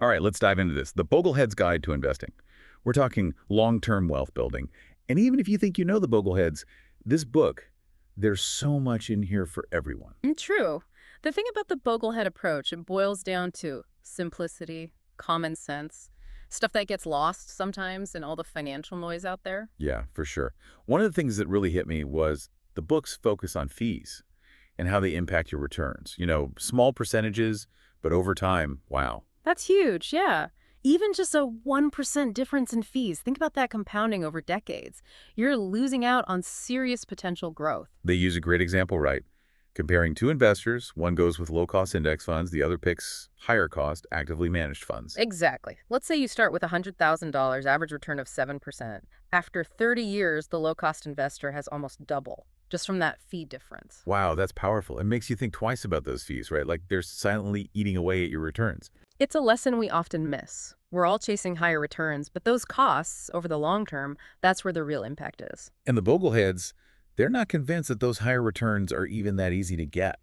All right, let's dive into this. The Bogleheads Guide to Investing. We're talking long-term wealth building. And even if you think you know the Bogleheads, this book, there's so much in here for everyone. True. The thing about the Boglehead approach, it boils down to simplicity, common sense, stuff that gets lost sometimes in all the financial noise out there. Yeah, for sure. One of the things that really hit me was the book's focus on fees and how they impact your returns. Small percentages, but over time, wow. That's huge, yeah. Even just a 1% difference in fees, think about that compounding over decades. You're losing out on serious potential growth. They use a great example, right? Comparing two investors, one goes with low-cost index funds, the other picks higher-cost, actively managed funds. Exactly. Let's say you start with $100,000, average return of 7%. After 30 years, the low-cost investor has almost double, just from that fee difference. Wow, that's powerful. It makes you think twice about those fees, right? Like they're silently eating away at your returns. It's a lesson we often miss. We're all chasing higher returns, but those costs, over the long term, that's where the real impact is. And the Bogleheads, they're not convinced that those higher returns are even that easy to get.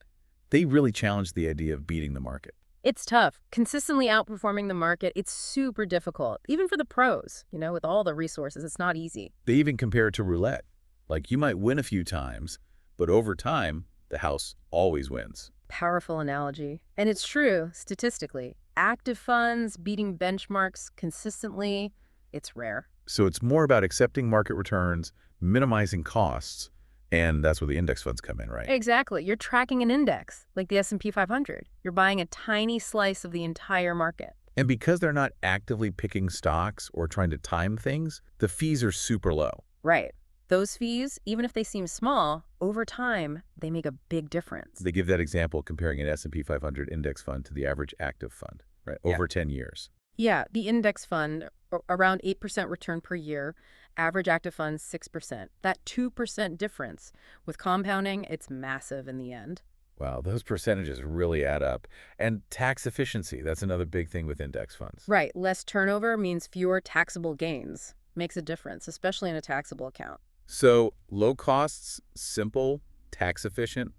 They really challenge the idea of beating the market. It's tough. Consistently outperforming the market, it's super difficult. Even for the pros, with all the resources, it's not easy. They even compare it to roulette. Like you might win a few times, but over time, the house always wins. Powerful analogy. And it's true, statistically. Active funds beating benchmarks consistently, it's rare. So it's more about accepting market returns, minimizing costs, and that's where the index funds come in, right? Exactly. You're tracking an index, like the S&P 500. You're buying a tiny slice of the entire market. And because they're not actively picking stocks or trying to time things, the fees are super low. Right. Those fees, even if they seem small, over time, they make a big difference. They give that example comparing an S&P 500 index fund to the average active fund, right? Over 10 years. Yeah, the index fund, around 8% return per year, average active funds 6%. That 2% difference. With compounding, it's massive in the end. Wow, those percentages really add up. And tax efficiency, that's another big thing with index funds. Right, less turnover means fewer taxable gains. Makes a difference, especially in a taxable account. So low costs, simple, tax efficient,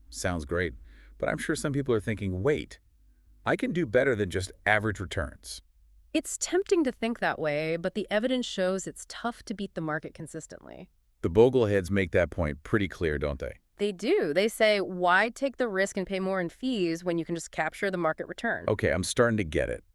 sounds great. But I'm sure some people are thinking, wait, I can do better than just average returns. It's tempting to think that way, but the evidence shows it's tough to beat the market consistently. The Bogleheads make that point pretty clear, don't they? They do. They say, why take the risk and pay more in fees when you can just capture the market return? Okay, I'm starting to get it.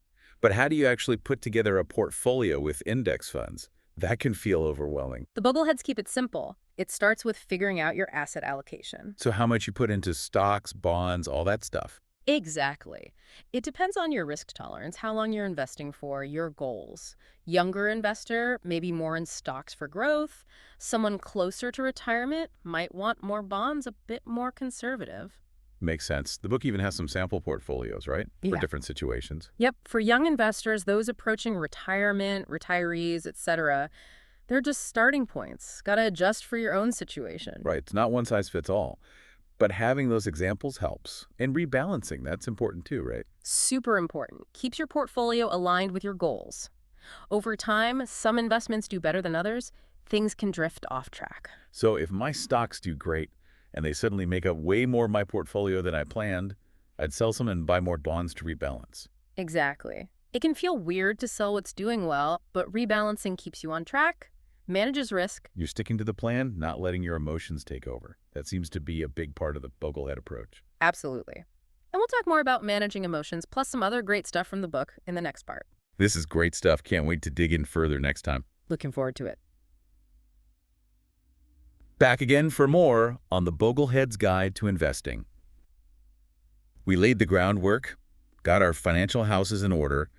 But how do you actually put together a portfolio with index funds? That can feel overwhelming. The Bogleheads keep it simple. It starts with figuring out your asset allocation. So how much you put into stocks, bonds, all that stuff. Exactly. It depends on your risk tolerance, how long you're investing for, your goals. Younger investor, maybe more in stocks for growth. Someone closer to retirement might want more bonds, a bit more conservative. Makes sense. The book even has some sample portfolios, right? For Yeah. different situations. Yep, for young investors, those approaching retirement, retirees, etc., they're just starting points. Got to adjust for your own situation. Right. It's not one size fits all. But having those examples helps. And rebalancing, that's important too, right? Super important. Keeps your portfolio aligned with your goals. Over time, some investments do better than others. Things can drift off track. So if my stocks do great and they suddenly make up way more of my portfolio than I planned, I'd sell some and buy more bonds to rebalance. Exactly. It can feel weird to sell what's doing well, but rebalancing keeps you on track, manages risk. You're sticking to the plan, not letting your emotions take over. That seems to be a big part of the Boglehead approach. Absolutely. And we'll talk more about managing emotions, plus some other great stuff from the book in the next part. This is great stuff. Can't wait to dig in further next time. Looking forward to it. Back again for more on the Bogleheads Guide to Investing. We laid the groundwork, got our financial houses in order.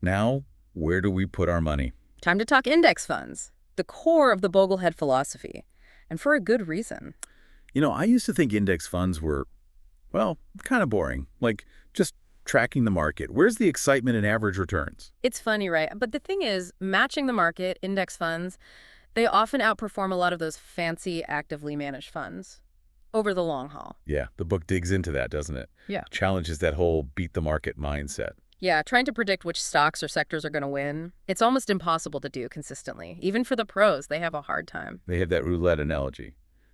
Now, where do we put our money? Time to talk index funds, the core of the Boglehead philosophy, and for a good reason. I used to think index funds were, well, kind of boring, like just tracking the market. Where's the excitement in average returns? It's funny, right? But the thing is, matching the market, index funds, they often outperform a lot of those fancy, actively managed funds over the long haul. Yeah, the book digs into that, doesn't it? Yeah. Challenges that whole beat the market mindset. Yeah, trying to predict which stocks or sectors are going to win, it's almost impossible to do consistently. Even for the pros, they have a hard time. They have that roulette analogy.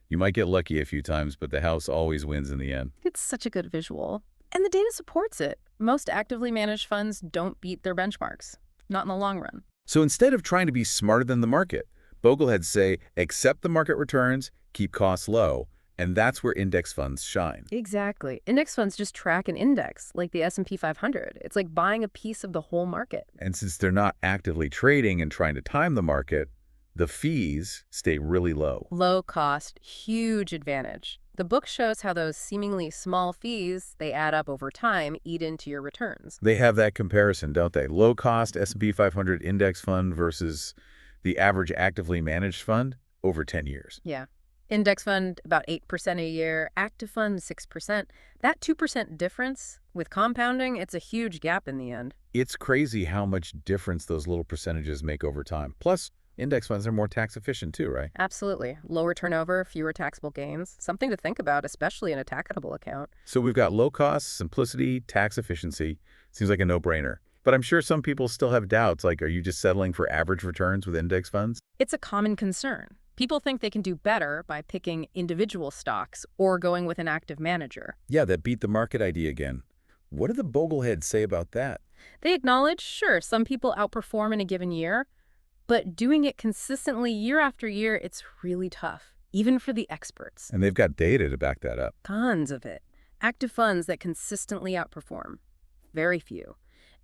You might get lucky a few times, but the house always wins in the end. It's such a good visual. And the data supports it. Most actively managed funds don't beat their benchmarks, not in the long run. So instead of trying to be smarter than the market, Bogleheads say accept the market returns, keep costs low, and that's where index funds shine. Exactly. Index funds just track an index, like the S&P 500. It's like buying a piece of the whole market. And since they're not actively trading and trying to time the market, the fees stay really low. Low cost, huge advantage. The book shows how those seemingly small fees, they add up over time, eat into your returns. They have that comparison, don't they? Low cost S&P 500 index fund versus the average actively managed fund over 10 years. Yeah. Index fund, about 8% a year. Active fund, 6%. That 2% difference, with compounding, it's a huge gap in the end. It's crazy how much difference those little percentages make over time. Plus, index funds are more tax efficient too, right? Absolutely. Lower turnover, fewer taxable gains. Something to think about, especially in a taxable account. So we've got low cost, simplicity, tax efficiency. Seems like a no-brainer. But I'm sure some people still have doubts, like, are you just settling for average returns with index funds? It's a common concern. People think they can do better by picking individual stocks or going with an active manager. Yeah, that beat the market idea again. What do the Bogleheads say about that? They acknowledge, sure, some people outperform in a given year, but doing it consistently year after year, it's really tough, even for the experts. And they've got data to back that up. Tons of it. Active funds that consistently outperform. Very few.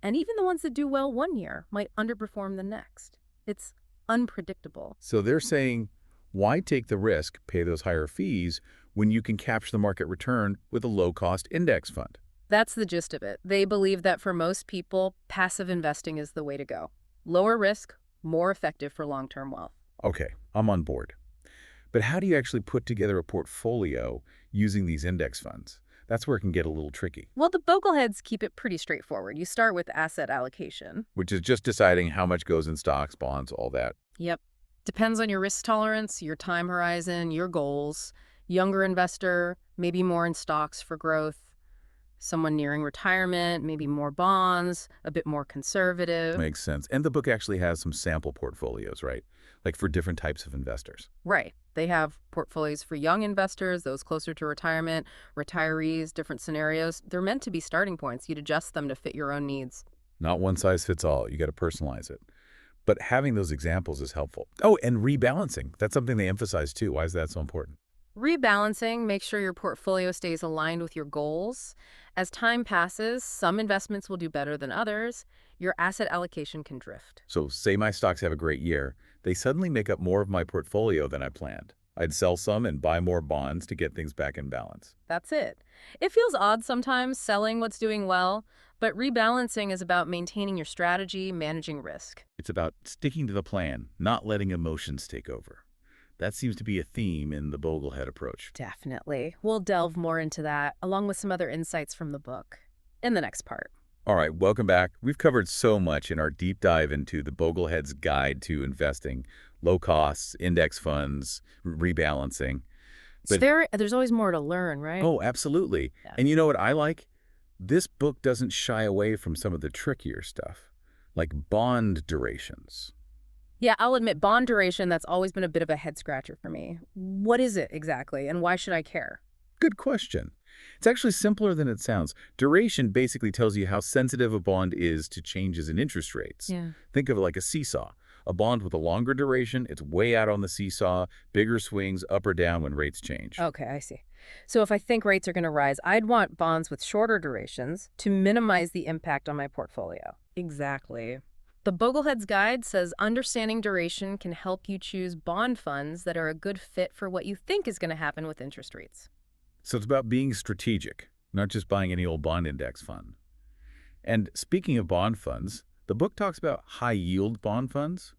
And even the ones that do well one year might underperform the next. It's unpredictable. So they're saying, why take the risk, pay those higher fees, when you can capture the market return with a low-cost index fund? That's the gist of it. They believe that for most people, passive investing is the way to go. Lower risk, more effective for long-term wealth. Okay, I'm on board. But how do you actually put together a portfolio using these index funds? That's where it can get a little tricky. Well, the Bogleheads keep it pretty straightforward. You start with asset allocation. Which is just deciding how much goes in stocks, bonds, all that. Yep. Depends on your risk tolerance, your time horizon, your goals. Younger investor, maybe more in stocks for growth. Someone nearing retirement, maybe more bonds, a bit more conservative. Makes sense. And the book actually has some sample portfolios, right? Like for different types of investors. Right. They have portfolios for young investors, those closer to retirement, retirees, different scenarios. They're meant to be starting points. You'd adjust them to fit your own needs. Not one size fits all. You got to personalize it. But having those examples is helpful. Oh, and rebalancing. That's something they emphasize too. Why is that so important? Rebalancing, make sure your portfolio stays aligned with your goals. As time passes, some investments will do better than others. Your asset allocation can drift. So say my stocks have a great year. They suddenly make up more of my portfolio than I planned. I'd sell some and buy more bonds to get things back in balance. That's it. It feels odd sometimes selling what's doing well, but rebalancing is about maintaining your strategy, managing risk. It's about sticking to the plan, not letting emotions take over. That seems to be a theme in the Boglehead approach. Definitely. We'll delve more into that, along with some other insights from the book, in the next part. All right, welcome back. We've covered so much in our deep dive into the Boglehead's guide to investing, low costs, index funds, rebalancing. But There's always more to learn, right? oh, absolutely. Yeah. And you know what I like? This book doesn't shy away from some of the trickier stuff, like bond durations. Yeah, I'll admit, bond duration, that's always been a bit of a head-scratcher for me. What is it exactly, and why should I care? Good question. It's actually simpler than it sounds. Duration basically tells you how sensitive a bond is to changes in interest rates. Yeah. Think of it like a seesaw. A bond with a longer duration, it's way out on the seesaw, bigger swings up or down when rates change. Okay, I see. So if I think rates are going to rise, I'd want bonds with shorter durations to minimize the impact on my portfolio. Exactly. The Bogleheads Guide says understanding duration can help you choose bond funds that are a good fit for what you think is going to happen with interest rates. So it's about being strategic, not just buying any old bond index fund. And speaking of bond funds, the book talks about high-yield bond funds.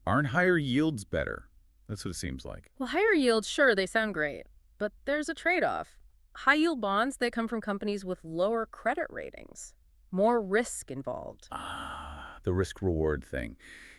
Aren't higher yields better? That's what it seems like. Well, higher yields, sure, they sound great, but there's a trade-off. High-yield bonds, they come from companies with lower credit ratings, more risk involved. Ah, the risk-reward thing.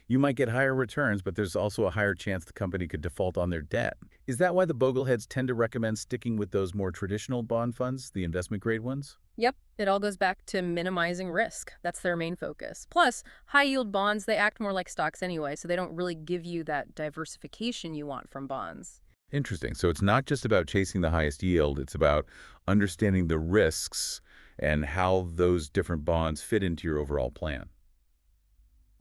You might get higher returns, but there's also a higher chance the company could default on their debt. Is that why the Bogleheads tend to recommend sticking with those more traditional bond funds, the investment-grade ones? Yep, it all goes back to minimizing risk. That's their main focus. Plus, high-yield bonds, they act more like stocks anyway, so they don't really give you that diversification you want from bonds. Interesting. So it's not just about chasing the highest yield, it's about understanding the risks and how those different bonds fit into your overall plan.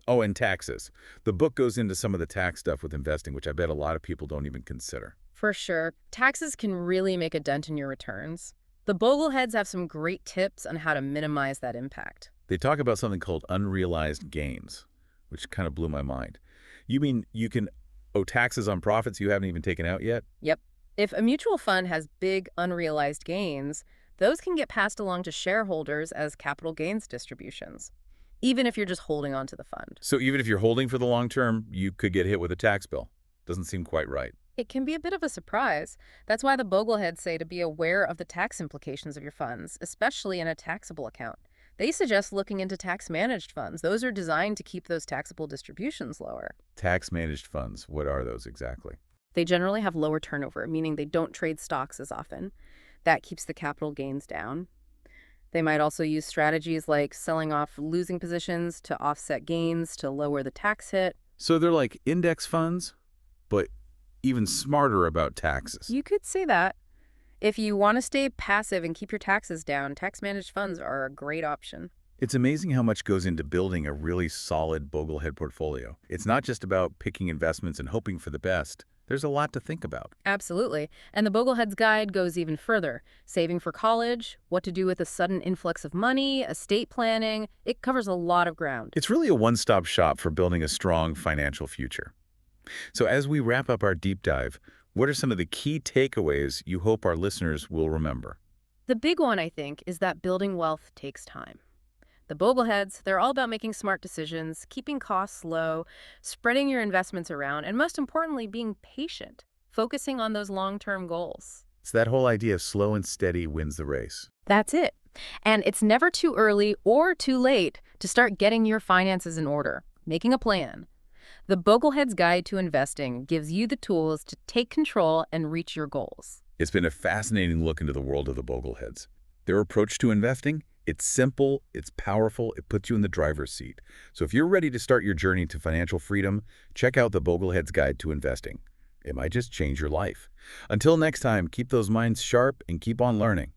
Oh, and taxes. The book goes into some of the tax stuff with investing, which I bet a lot of people don't even consider. For sure, taxes can really make a dent in your returns. The Bogleheads have some great tips on how to minimize that impact. They talk about something called unrealized gains, which kind of blew my mind. You mean you can owe taxes on profits you haven't even taken out yet? Yep. If a mutual fund has big unrealized gains, those can get passed along to shareholders as capital gains distributions, even if you're just holding on to the fund. So even if you're holding for the long term, you could get hit with a tax bill. Doesn't seem quite right. It can be a bit of a surprise. That's why the Bogleheads say to be aware of the tax implications of your funds, especially in a taxable account. They suggest looking into tax-managed funds. Those are designed to keep those taxable distributions lower. Tax-managed funds, what are those exactly? They generally have lower turnover, meaning they don't trade stocks as often. That keeps the capital gains down. They might also use strategies like selling off losing positions to offset gains to lower the tax hit. So they're like index funds, but even smarter about taxes. You could say that. If you want to stay passive and keep your taxes down, tax-managed funds are a great option. It's amazing how much goes into building a really solid Boglehead portfolio. It's not just about picking investments and hoping for the best. There's a lot to think about. Absolutely. And the Bogleheads Guide goes even further. Saving for college, what to do with a sudden influx of money, estate planning. It covers a lot of ground. It's really a one-stop shop for building a strong financial future. So as we wrap up our deep dive, what are some of the key takeaways you hope our listeners will remember? The big one, I think, is that building wealth takes time. The Bogleheads, they're all about making smart decisions, keeping costs low, spreading your investments around, and most importantly, being patient, focusing on those long-term goals. It's that whole idea of slow and steady wins the race. That's it. And it's never too early or too late to start getting your finances in order, making a plan. The Bogleheads Guide to Investing gives you the tools to take control and reach your goals. It's been a fascinating look into the world of the Bogleheads. Their approach to investing, it's simple, it's powerful, it puts you in the driver's seat. So if you're ready to start your journey to financial freedom, check out the Bogleheads Guide to Investing. It might just change your life. Until next time, keep those minds sharp and keep on learning.